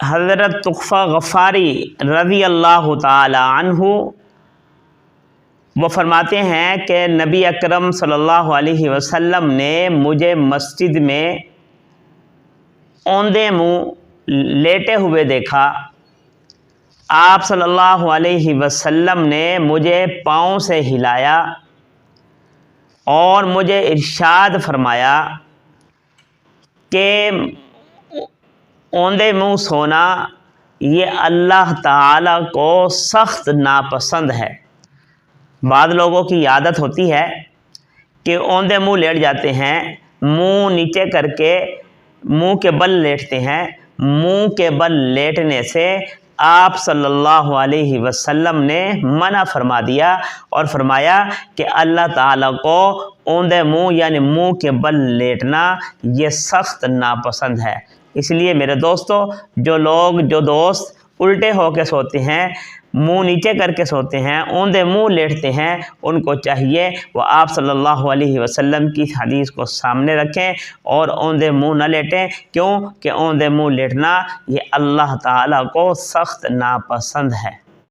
حضرت تحفہ غفاری رضی اللہ تعالی عنہ وہ فرماتے ہیں کہ نبی اکرم صلی اللہ علیہ وسلم نے مجھے مسجد میں اوندے منہ لیٹے ہوئے دیکھا۔ آپ صلی اللہ علیہ وسلم نے مجھے پاؤں سے ہلایا اور مجھے ارشاد فرمایا کہ اوندے منہ سونا یہ اللہ تعالیٰ کو سخت ناپسند ہے۔ بعض لوگوں کی عادت ہوتی ہے کہ اوندے منہ لیٹ جاتے ہیں، منہ نیچے کر کے منہ کے بل لیٹتے ہیں۔ منہ کے بل لیٹنے سے آپ صلی اللہ علیہ وسلم نے منع فرما دیا اور فرمایا کہ اللہ تعالیٰ کو اوندے منہ یعنی منہ کے بل لیٹنا یہ سخت ناپسند ہے۔ اس لیے میرے دوستو، جو دوست الٹے ہو کے سوتے ہیں، منہ نیچے کر کے سوتے ہیں، اوندے منہ لیٹتے ہیں، ان کو چاہیے وہ آپ صلی اللہ علیہ وسلم کی حدیث کو سامنے رکھیں اور اوندے منہ نہ لیٹیں۔ کیوں کہ اوندے منہ لیٹنا یہ اللہ تعالیٰ کو سخت ناپسند ہے۔